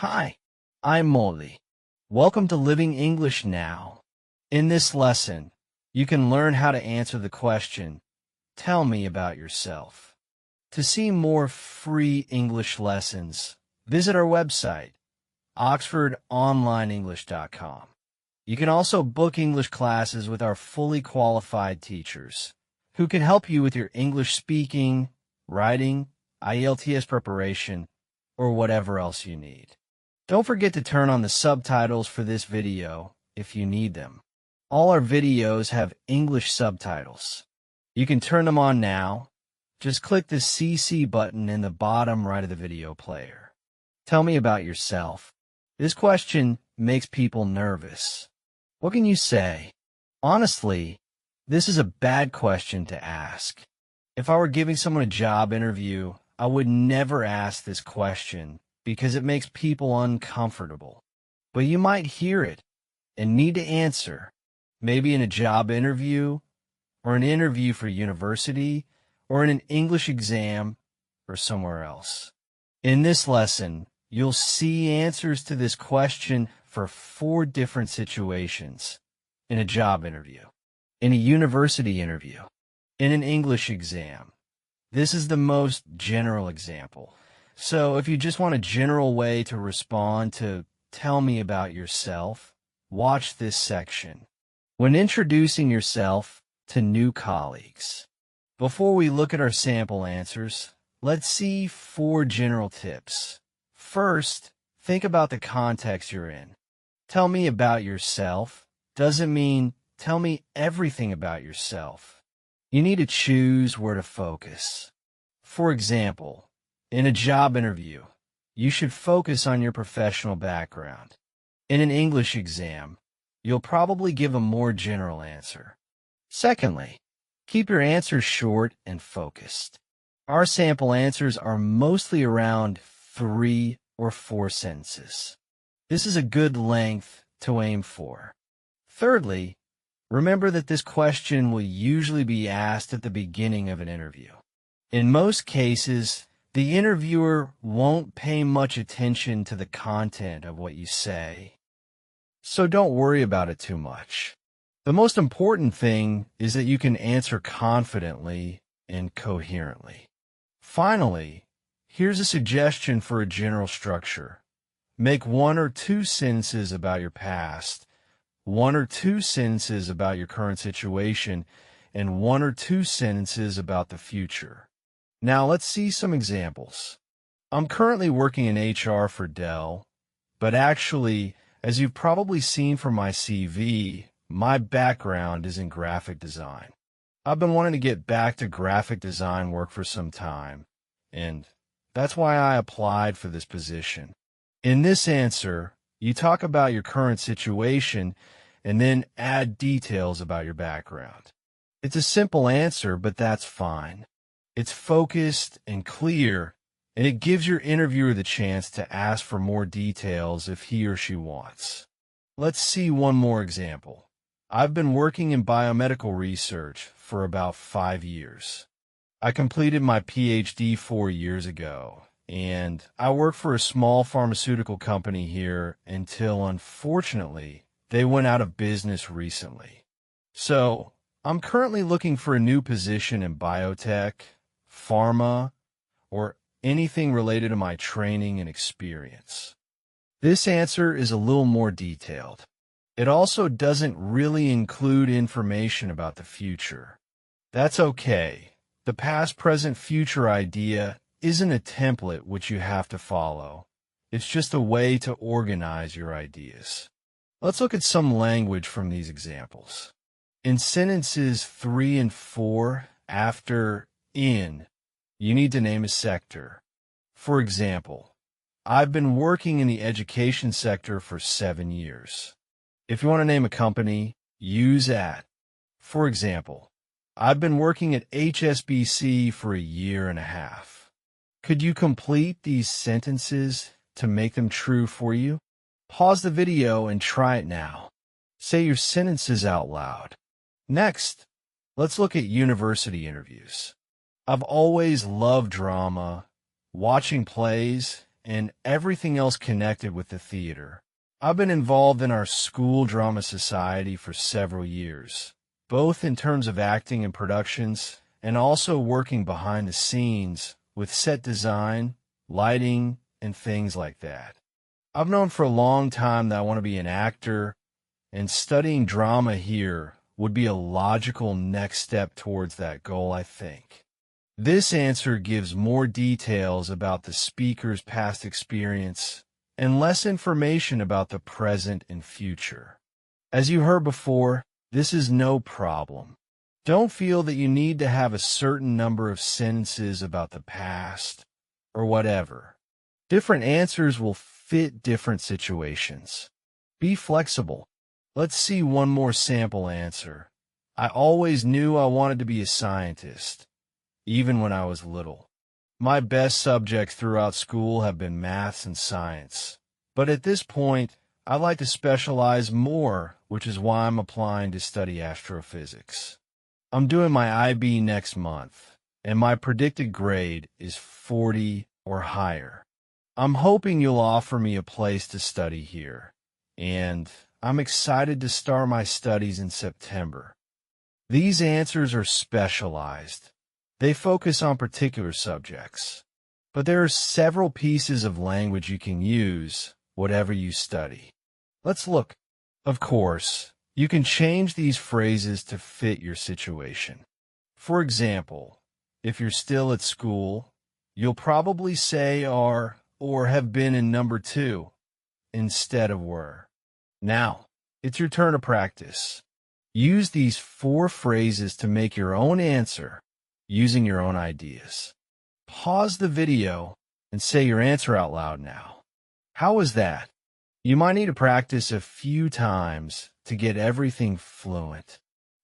Hi, I'm Molly. Welcome to Living English Now. In this lesson, you can learn how to answer the question, tell me about yourself. To see more free English lessons, visit our website, oxfordonlineenglish.com. You can also book English classes with our fully qualified teachers, who can help you with your English speaking, writing, IELTS preparation, or whatever else you need. Don't forget to turn on the subtitles for this video if you need them. All our videos have English subtitles. You can turn them on now. Just click the CC button in the bottom right of the video player. Tell me about yourself. This question makes people nervous. What can you say? Honestly, this is a bad question to ask. If I were giving someone a job interview, I would never ask this question because it makes people uncomfortable. But you might hear it and need to answer, maybe in a job interview, or an interview for university, or in an English exam, or somewhere else. In this lesson, you'll see answers to this question for 4 different situations: in a job interview, in a university interview, in an English exam. This is the most general example. So if you just want a general way to respond to tell me about yourself, watch this section. When introducing yourself to new colleagues. Before we look at our sample answers, let's see 4 general tips. First, think about the context you're in. Tell me about yourself doesn't mean tell me everything about yourself. You need to choose where to focus. For example, in a job interview, you should focus on your professional background. In an English exam, you'll probably give a more general answer. Secondly, keep your answers short and focused. Our sample answers are mostly around 3 or 4 sentences. This is a good length to aim for. Thirdly, remember that this question will usually be asked at the beginning of an interview. In most cases, the interviewer won't pay much attention to the content of what you say, so don't worry about it too much. The most important thing is that you can answer confidently and coherently. Finally, here's a suggestion for a general structure. Make 1 or 2 sentences about your past, 1 or 2 sentences about your current situation, and 1 or 2 sentences about the future. Now let's see some examples. I'm currently working in HR for Dell, but actually, as you've probably seen from my CV, my background is in graphic design. I've been wanting to get back to graphic design work for some time, and that's why I applied for this position. In this answer, you talk about your current situation and then add details about your background. It's a simple answer, but that's fine. It's focused and clear, and it gives your interviewer the chance to ask for more details if he or she wants. Let's see one more example. I've been working in biomedical research for about 5 years. I completed my PhD 4 years ago, and I work for a small pharmaceutical company here until, unfortunately, they went out of business recently. So, I'm currently looking for a new position in biotech, pharma, or anything related to my training and experience. This answer is a little more detailed. It also doesn't really include information about the future. That's okay. The past, present, future idea isn't a template which you have to follow. It's just a way to organize your ideas. Let's look at some language from these examples. In sentences 3 and 4, after in, you need to name a sector. For example, I've been working in the education sector for 7 years. If you want to name a company, use at. For example, I've been working at HSBC for 1.5 years. Could you complete these sentences to make them true for you? Pause the video and try it now. Say your sentences out loud. Next, let's look at university interviews. I've always loved drama, watching plays, and everything else connected with the theater. I've been involved in our school drama society for several years, both in terms of acting and productions, and also working behind the scenes with set design, lighting, and things like that. I've known for a long time that I want to be an actor, and studying drama here would be a logical next step towards that goal, I think. This answer gives more details about the speaker's past experience and less information about the present and future. As you heard before, this is no problem. Don't feel that you need to have a certain number of sentences about the past or whatever. Different answers will fit different situations. Be flexible. Let's see one more sample answer. I always knew I wanted to be a scientist, even when I was little. My best subjects throughout school have been maths and science, but at this point, I'd like to specialize more, which is why I'm applying to study astrophysics. I'm doing my IB next month, and my predicted grade is 40 or higher. I'm hoping you'll offer me a place to study here, and I'm excited to start my studies in September. These answers are specialized. They focus on particular subjects, but there are several pieces of language you can use, whatever you study. Let's look. Of course, you can change these phrases to fit your situation. For example, if you're still at school, you'll probably say are or have been in number 2 instead of were. Now, it's your turn to practice. Use these 4 phrases to make your own answer using your own ideas. Pause the video and say your answer out loud now. How was that? You might need to practice a few times to get everything fluent.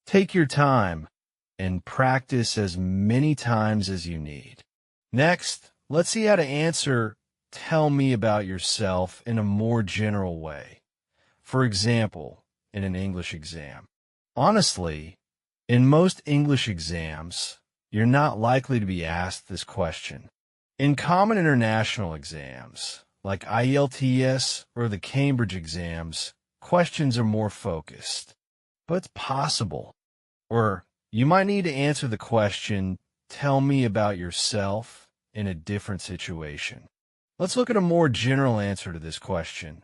Take your time and practice as many times as you need. Next, let's see how to answer "tell me about yourself" in a more general way. For example, in an English exam. Honestly, in most English exams, you're not likely to be asked this question. In common international exams, like IELTS or the Cambridge exams, questions are more focused. But it's possible. Or you might need to answer the question, "tell me about yourself," in a different situation. Let's look at a more general answer to this question.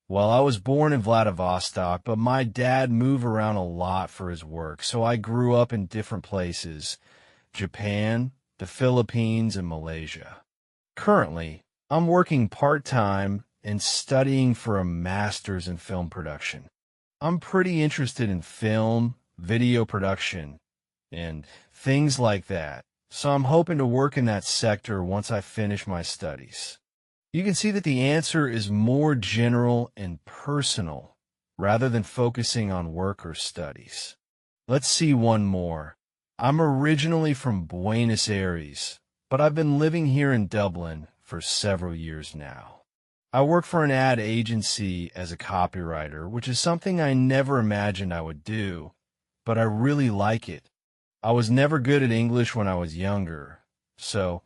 Well, I was born in Vladivostok, but my dad moved around a lot for his work, so I grew up in different places: Japan, the Philippines, and Malaysia. Currently, I'm working part-time and studying for a master's in film production. I'm pretty interested in film, video production, and things like that, so I'm hoping to work in that sector once I finish my studies. You can see that the answer is more general and personal rather than focusing on work or studies. Let's see one more. I'm originally from Buenos Aires, but I've been living here in Dublin for several years now. I work for an ad agency as a copywriter, which is something I never imagined I would do, but I really like it. I was never good at English when I was younger, so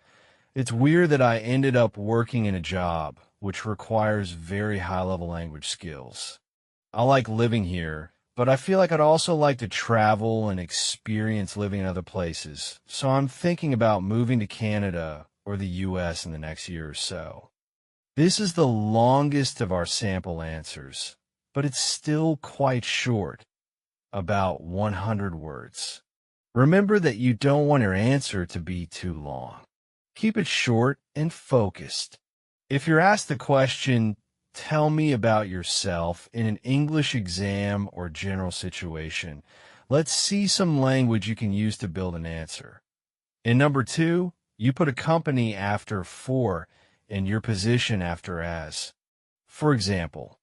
it's weird that I ended up working in a job which requires very high-level language skills. I like living here, but I feel like I'd also like to travel and experience living in other places, so I'm thinking about moving to Canada or the US in the next year or so. This is the longest of our sample answers, but it's still quite short, about 100 words. Remember that you don't want your answer to be too long. Keep it short and focused. If you're asked the question, "tell me about yourself," in an English exam or general situation, let's see some language you can use to build an answer. In number 2, you put a company after "for" and your position after "as." For example,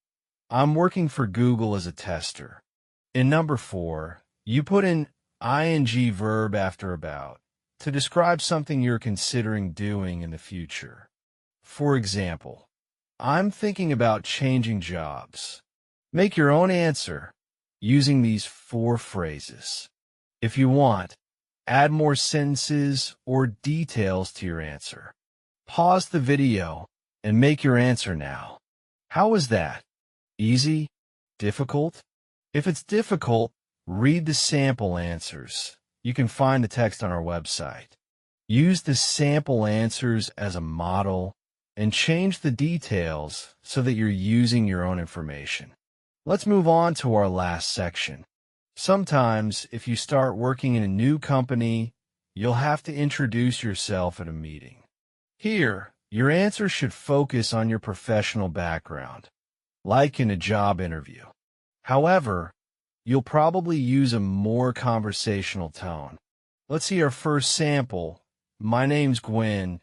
I'm working for Google as a tester. In number 4, you put in ing verb after "about" to describe something you're considering doing in the future. For example, I'm thinking about changing jobs. Make your own answer using these 4 phrases. If you want, add more sentences or details to your answer. Pause the video and make your answer now. How was that? Easy? Difficult? If it's difficult, read the sample answers. You can find the text on our website. Use the sample answers as a model and change the details so that you're using your own information. Let's move on to our last section. Sometimes, if you start working in a new company, you'll have to introduce yourself at a meeting. Here, your answer should focus on your professional background, like in a job interview. However, you'll probably use a more conversational tone. Let's see our first sample. My name's Gwen,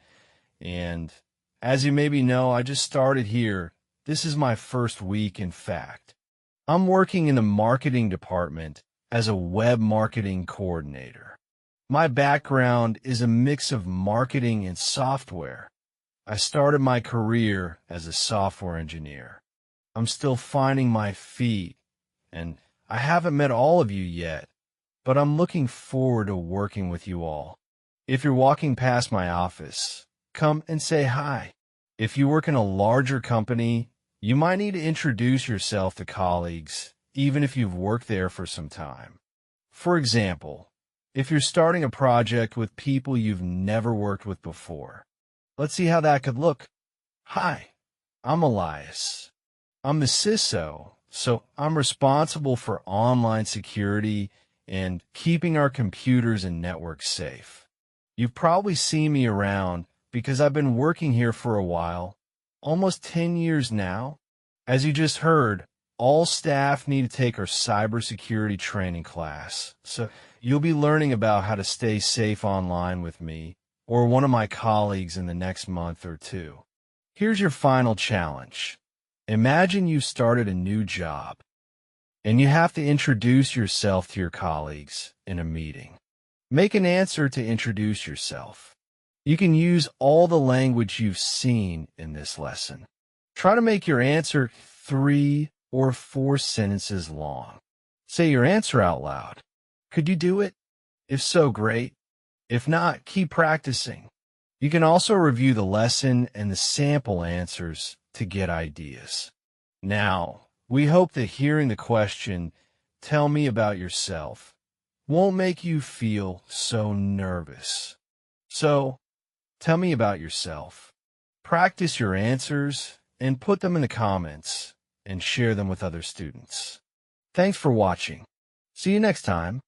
and as you maybe know, I just started here. This is my first week, in fact. I'm working in the marketing department as a web marketing coordinator. My background is a mix of marketing and software. I started my career as a software engineer. I'm still finding my feet, and I haven't met all of you yet, but I'm looking forward to working with you all. If you're walking past my office, come and say hi. If you work in a larger company, you might need to introduce yourself to colleagues, even if you've worked there for some time. For example, if you're starting a project with people you've never worked with before, let's see how that could look. Hi, I'm Elias. I'm the CISO, so I'm responsible for online security and keeping our computers and networks safe. You've probably seen me around because I've been working here for a while, almost 10 years now. As you just heard, all staff need to take our cybersecurity training class, so you'll be learning about how to stay safe online with me or one of my colleagues in the next month or two. Here's your final challenge. Imagine you started a new job, and you have to introduce yourself to your colleagues in a meeting. Make an answer to introduce yourself. You can use all the language you've seen in this lesson. Try to make your answer 3 or 4 sentences long. Say your answer out loud. Could you do it? If so, great. If not, keep practicing. You can also review the lesson and the sample answers to get ideas. Now, we hope that hearing the question, "Tell me about yourself," won't make you feel so nervous. So, tell me about yourself. Practice your answers and put them in the comments and share them with other students. Thanks for watching. See you next time.